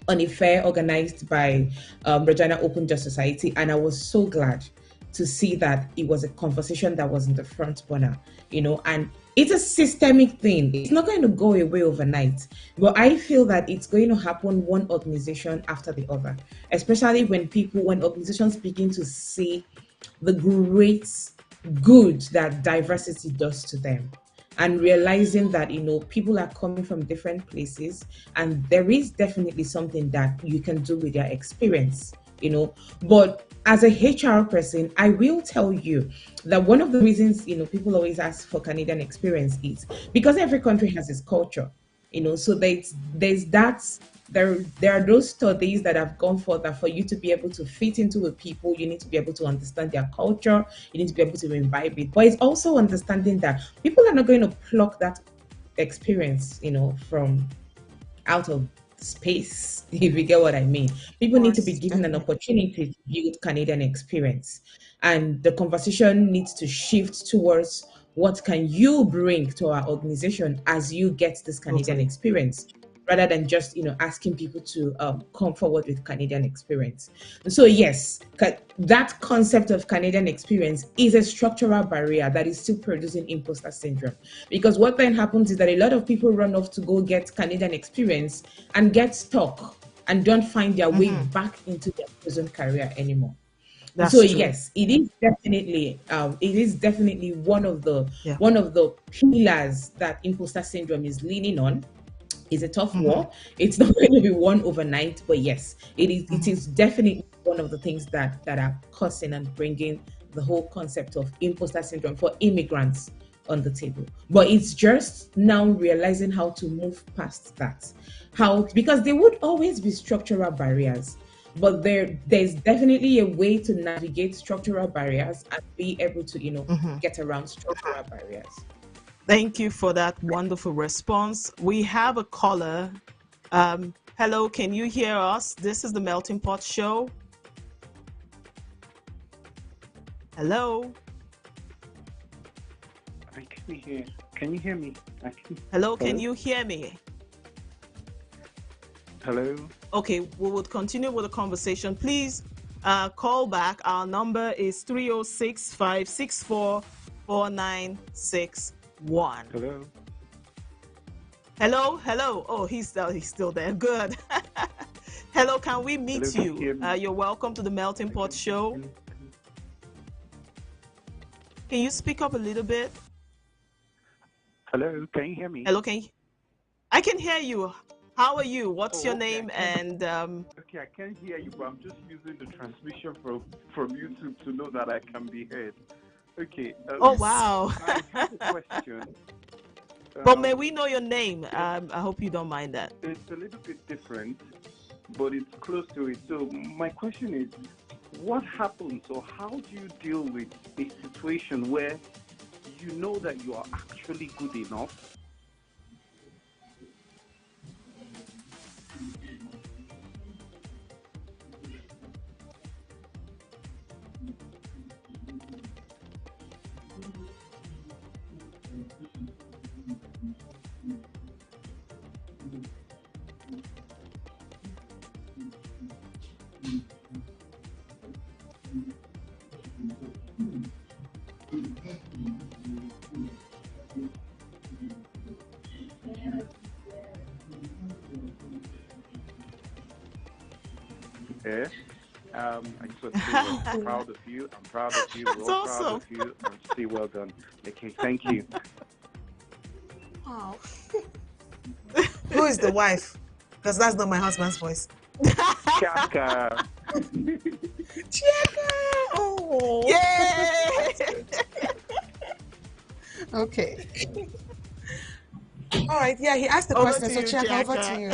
a fair organized by Regina Open Just Society, and I was so glad to see that it was a conversation that was in the front burner, and it's a systemic thing. It's not going to go away overnight, but I feel that it's going to happen one organization after the other, especially when organizations begin to see the great good that diversity does to them, and realizing that people are coming from different places, and there is definitely something that you can do with their experience. But as a HR person, I will tell you that one of the reasons people always ask for Canadian experience is because every country has its culture. So there's that. There are those studies that have gone for that for you to be able to fit into a people, you need to be able to understand their culture, you need to be able to imbibe it. But it's also understanding that people are not going to pluck that experience, from out of space, if you get what I mean.
Of
People need to be
course,
given an
definitely.
opportunity to build Canadian experience. And the conversation needs to shift towards what can you bring to our organization as you get this Canadian
Totally.
experience, rather than just asking people to come forward with Canadian experience. So yes, that concept of Canadian experience is a structural barrier that is still producing imposter syndrome. Because what then happens is that a lot of people run off to go get Canadian experience and get stuck and don't find their way back into their present career anymore. So
That's true.
yes, it is definitely
Yeah.
one of the pillars that imposter syndrome is leaning on. It's a tough war. It's not going to be won overnight, but yes, it is definitely one of the things that are causing and bringing the whole concept of imposter syndrome for immigrants on the table. But it's just now realizing how to move past that. How, because there would always be structural barriers, but there's definitely a way to navigate structural barriers and be able to get around structural barriers.
Thank you for that wonderful response. We have a caller. Hello, can you hear us? This is the Melting Pot Show. Hello.
I can hear. Can you hear me? I can.
Hello, can
Hello?
you hear me?
Hello?
Okay, we will continue with the conversation. Please call back. Our number is 306 564 4961.
Hello?
Hello, hello. Oh, he's still there. Good. Hello, can we
Hello,
meet
can you
you?
hear me?
You're welcome to the Melting
I
Pot
can.
Show. Can you speak up a little bit?
Hello, can you hear me?
Hello, I can hear you. How are you? What's your
Oh, okay.
name? And
Okay, I can hear you, but I'm just using the transmission from YouTube to know that I can be heard. Okay.
oh
Yes.
wow.
I have a question.
But may we
Um,
know your name?
it's,
I hope you don't mind that.
it's a little bit different, but it's close to it. So my question is, what happens, or how do you deal with a situation where you know that you are actually good enough? Eh? I just want to say we're proud of you. I'm proud of you. We're
That's
all proud
awesome.
of you. And say well done. Okay, thank you.
Wow. Who is the wife? Because that's not my husband's voice.
Chaka.
Chiaka! Oh.
Yay!
Okay. All right. Yeah, he asked the
Over
question.
to
So
you,
Chiaka, over to
Chaka.
you.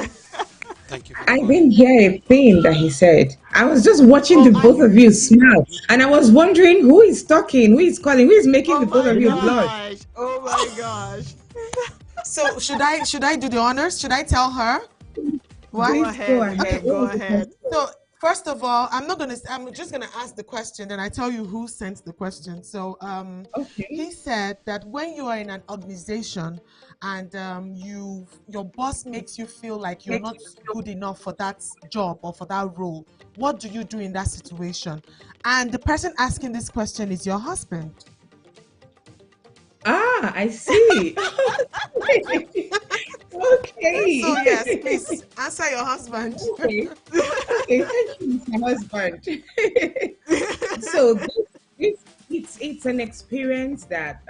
Thank you very
I
much.
didn't hear a thing that he said. I was just watching the both of you smile, and I was wondering who is talking, who is calling, who is making
Oh
the both
my
of you blush.
gosh! Oh my gosh!
So should I do the honors? Should I tell her? What?
Go
Please go
ahead,
ahead.
ma'am.
What
Go
was the
ahead.
question?
So first of all, I'm just gonna ask the question, then I tell you who sent the question. So
Okay.
he said that when you are in an organization and your boss makes you feel like you're not good enough for that job or for that role, what do you do in that situation? And the person asking this question is your husband.
Ah, I see.
So
Okay.
yes, please answer your husband.
Okay. Okay. Thank you, Mr. Husband. So it's an experience that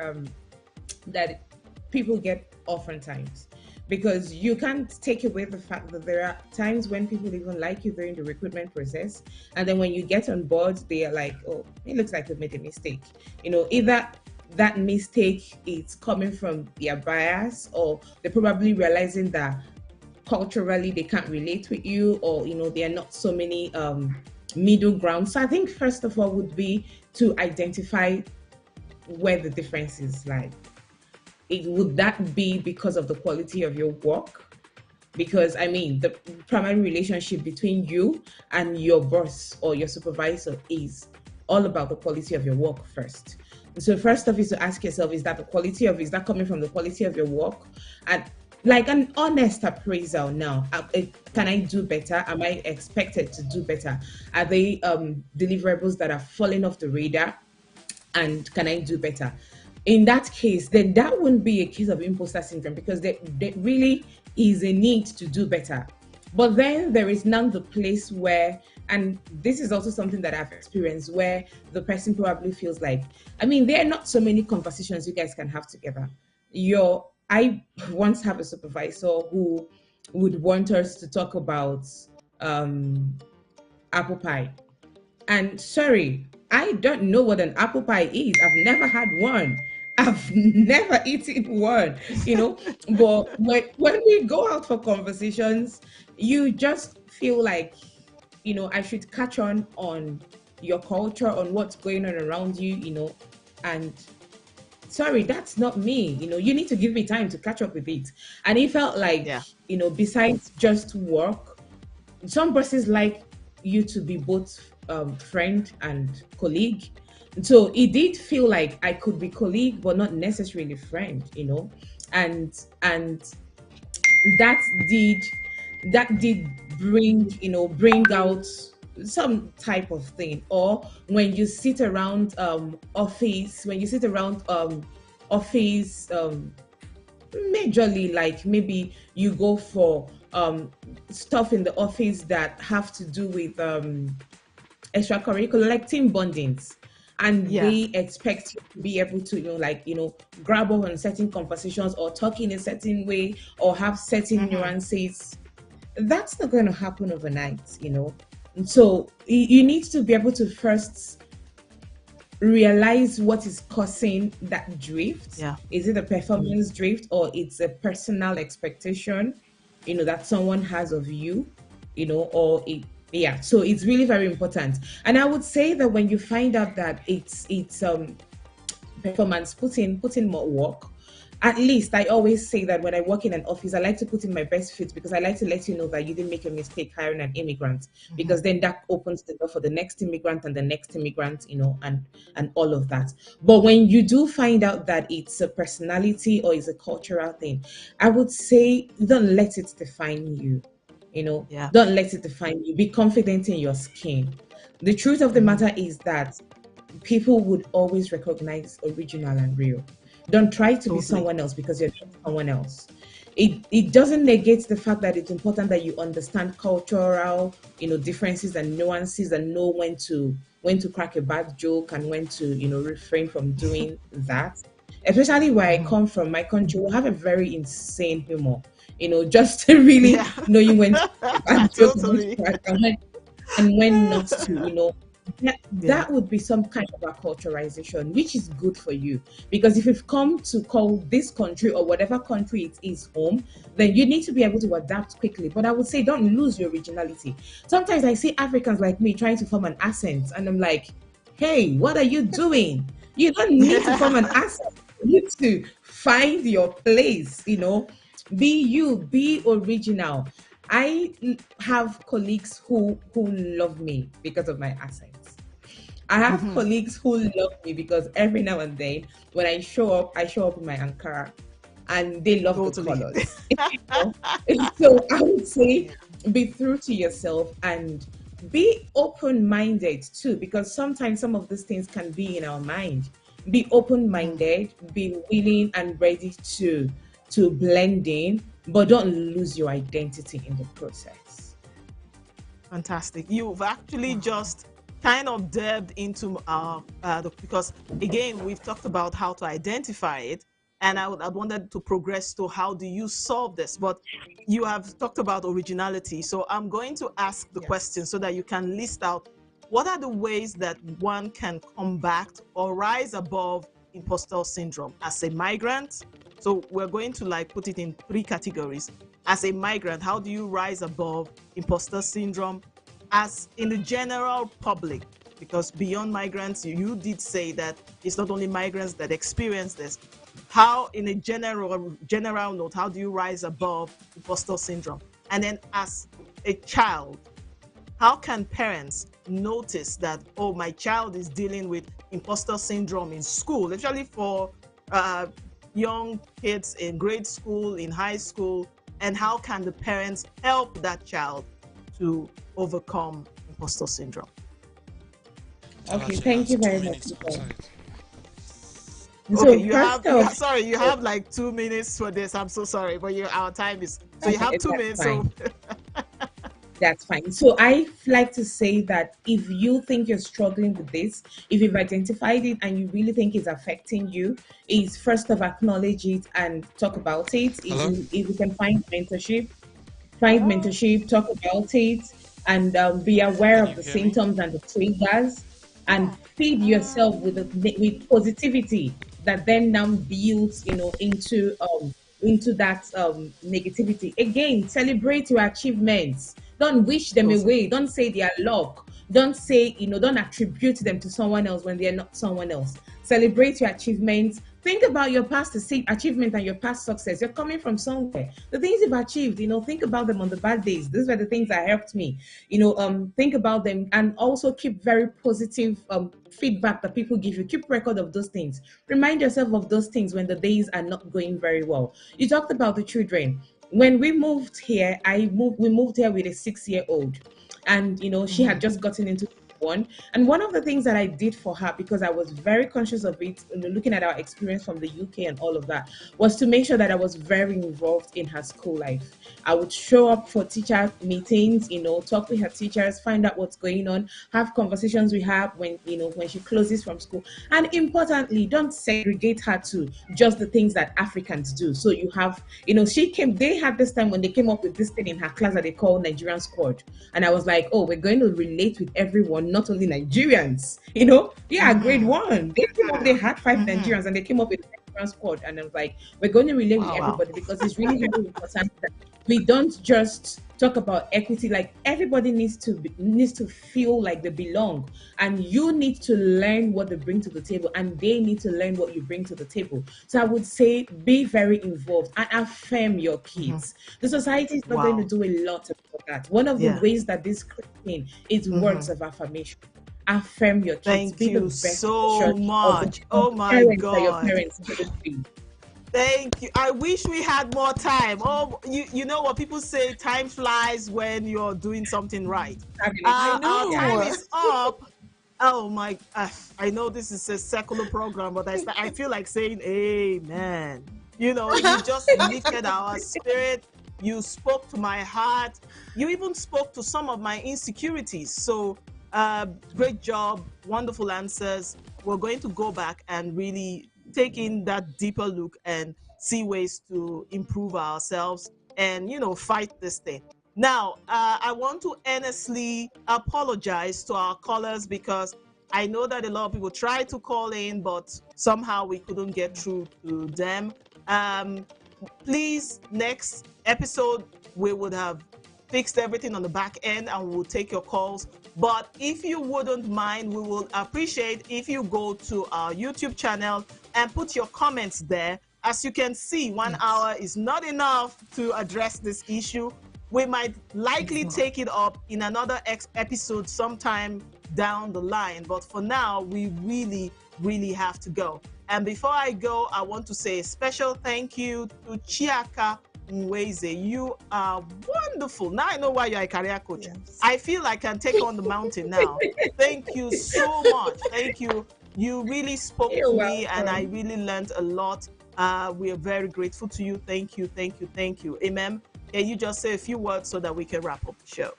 people get oftentimes, because you can't take away the fact that there are times when people even like you during the recruitment process, and then when you get on board they are like, oh, it looks like we've made a mistake. Either that mistake is coming from their bias, or they're probably realizing that culturally they can't relate with you, or there are not so many middle ground. So I think first of all would be to identify where the differences lie. Would that be because of the quality of your work? Because I mean, the primary relationship between you and your boss or your supervisor is all about the quality of your work first. So first off is to ask yourself, is that coming from the quality of your work? And like an honest appraisal now, can I do better? Am I expected to do better? Are they deliverables that are falling off the radar? And can I do better? In that case, then that wouldn't be a case of imposter syndrome, because there really is a need to do better. But then there is now the place where, and this is also something that I've experienced, where the person probably feels like, I mean, there are not so many conversations you guys can have together. I once have a supervisor who would want us to talk about apple pie. And sorry, I don't know what an apple pie is. I've never had one. I've never eaten one, But when we go out for conversations, you just feel like, I should catch on your culture, on what's going on around you, and sorry, that's not me. You need to give me time to catch up with it. And it felt like,
Yeah.
besides just work, some bosses like you to be both friend and colleague. So it did feel like I could be colleague but not necessarily friend, and that did bring out some type of thing. Or when you sit around office, majorly, like maybe you go for stuff in the office that have to do with extracurricular, like team bondings, and
Yeah.
they expect you to be able to grapple on certain conversations, or talk in a certain way, or have certain nuances. That's not going to happen overnight. And so you need to be able to first realize what is causing that drift.
Yeah.
Is it a performance drift, or it's a personal expectation, that someone has of you, or it, yeah. So it's really very important. And I would say that when you find out that it's performance, put in more work. At least I always say that when I work in an office, I like to put in my best fit, because I like to let you know that you didn't make a mistake hiring an immigrant, because then that opens the door for the next immigrant and the next immigrant, and all of that. But when you do find out that it's a personality or it's a cultural thing, I would say don't let it define you.
Yeah.
Don't let it define you. Be confident in your skin. The truth of the matter is that people would always recognize original and real. Don't try to be
Totally.
someone else, because you're not someone else. it doesn't negate the fact that it's important that you understand cultural, differences and nuances, and know when to crack a bad joke and when to, refrain from doing that. Especially where I come from, my country will have a very insane humor. Just really
Yeah.
knowing when to crack a bad joke and when to
Totally.
crack and when not to,
Yeah. Yeah.
that would be some kind of acculturization, which is good for you. Because if you've come to call this country or whatever country it is home, then you need to be able to adapt quickly. But I would say don't lose your originality. Sometimes I see Africans like me trying to form an accent, and I'm like, hey, what are you doing? You don't need to form an
Yeah.
accent. You need to find your place, be you, be original. I have colleagues who love me because of my accents. I have colleagues who love me because every now and then when I show up in my Ankara, and they love the
Totally.
colors. know? So I would say
Yeah.
be true to yourself and be open-minded too, because sometimes some of these things can be in our mind. Be open-minded, be willing and ready to blend in, but don't lose your identity in the process.
Fantastic. You've actually
Wow.
just kind of delved into because again, we've talked about how to identify it, and I wanted to progress to how do you solve this, but you have talked about originality. So I'm going to ask the question
Yes.
so that you can list out what are the ways that one can combat or rise above imposter syndrome as a migrant. So we're going to like put it in three categories. As a migrant, how do you rise above imposter syndrome? As in the general public, because beyond migrants, you did say that it's not only migrants that experience this. How, in a general note, how do you rise above imposter syndrome? And then, as a child, how can parents notice that, oh, my child is dealing with imposter syndrome in school, especially for uh, young kids in grade school, in high school, and how can the parents help that child to overcome imposter syndrome?
That
Okay,
actually
thank
has
you
two
very much.
minutes to answer it.
Okay,
So
you
first
have you
off,
have, sorry, you have like 2 minutes for this. I'm so sorry, but our time is so you have two
that's
minutes. So
fine. That's fine. So I like to say that if you think you're struggling with this, if you've identified it and you really think it's affecting you, is first of acknowledge it and talk about it.
Hello?
If you can find mentorship, talk about it, and be aware
Can
of
you
the
hear me?
symptoms and the triggers, and feed yourself with positivity that then now builds, into that negativity. Again, celebrate your achievements. Don't wish them
totally.
away. Don't say they are luck. Don't say, don't attribute them to someone else when they're not someone else. Celebrate your achievements. Think about your past achievement and your past success. You're coming from somewhere. The things you've achieved, think about them on the bad days. These were the things that helped me. Think about them and also keep very positive feedback that people give you. Keep record of those things. Remind yourself of those things when the days are not going very well. You talked about the children. When we moved here, we moved here with a 6-year-old, and she had just gotten into one. And one of the things that I did for her, because I was very conscious of it, looking at our experience from the UK and all of that, was to make sure that I was very involved in her school life. I would show up for teacher meetings, talk with her teachers, find out what's going on, have conversations with her when she closes from school. And importantly, don't segregate her to just the things that Africans do. So you have, they had this time when they came up with this thing in her class that they call Nigerian squad. And I was like, oh, we're going to relate with everyone, not only Nigerians. Yeah, grade one. They had five Nigerians and they came up with Nigerian squad. And I was like, we're going to relate with
Wow, wow.
everybody because it's really very important that we don't just talk about equity. Like everybody needs to feel like they belong, and you need to learn what they bring to the table and they need to learn what you bring to the table. So I would say be very involved and affirm your kids. The society is not going to
Wow.
do a lot about that. One of the
Yeah.
ways that this creeps in is words of affirmation. Affirm your kids.
Thank
Be the
you
best
so
version of
much.
of
Oh
the
my
parents that your
God.
parents couldn't be.
Thank you. I wish we had more time. Oh, you know what people say, time flies when you're doing something right.
Having a
I
Our time
know.
is up. Oh my, I know this is a secular program, but I feel like saying amen. You know, you just lifted our spirit. You spoke to my heart. You even spoke to some of my insecurities. So, great job. Wonderful answers. We're going to go back and really take in that deeper look and see ways to improve ourselves and, you know, fight this thing. Now, I want to earnestly apologize to our callers because I know that a lot of people tried to call in, but somehow we couldn't get through to them. Um, Please, next episode, we would have fixed everything on the back end and we'll take your calls. But if you wouldn't mind, we will appreciate if you go to our YouTube channel and put your comments there. As you can see, 1 hour is not enough to address this issue. We might likely take it up in another episode sometime down the line. But for now, we really have to go. And before I go, I want to say a special thank you to Chiaka Mweze. You are wonderful. Now I know why you're a career coach. Yes. I feel I can take on the mountain now. Thank you so much. Thank you. You really spoke to me and I really learned a lot. We are very grateful to you. Thank you, thank you, thank you. Amen. Can you just say a few words so that we can wrap up the show?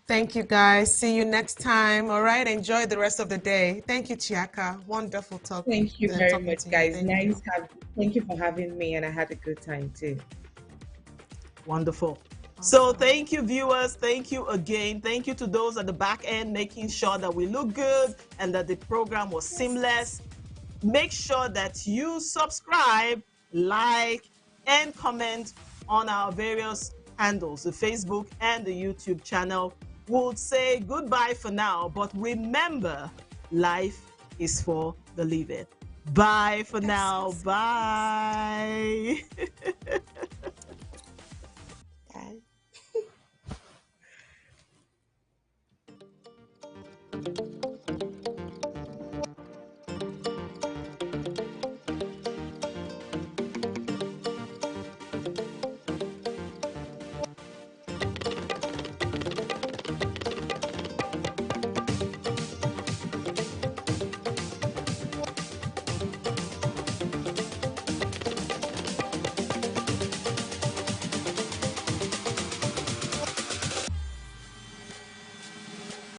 Thank you, guys. See you next time. All right. Enjoy the rest of the day. Thank you, Chiaka. Wonderful talk.
Thank you very much, guys. Thank you for having me, and I had a good time too.
Wonderful. Awesome. So thank you, viewers. Thank you again. Thank you to those at the back end making sure that we look good and that the program was seamless. Make sure that you subscribe, like, and comment on our various handles, the Facebook and the YouTube channel. We'll say goodbye for now, but remember, life is for the living. Bye for now. Bye. Bye.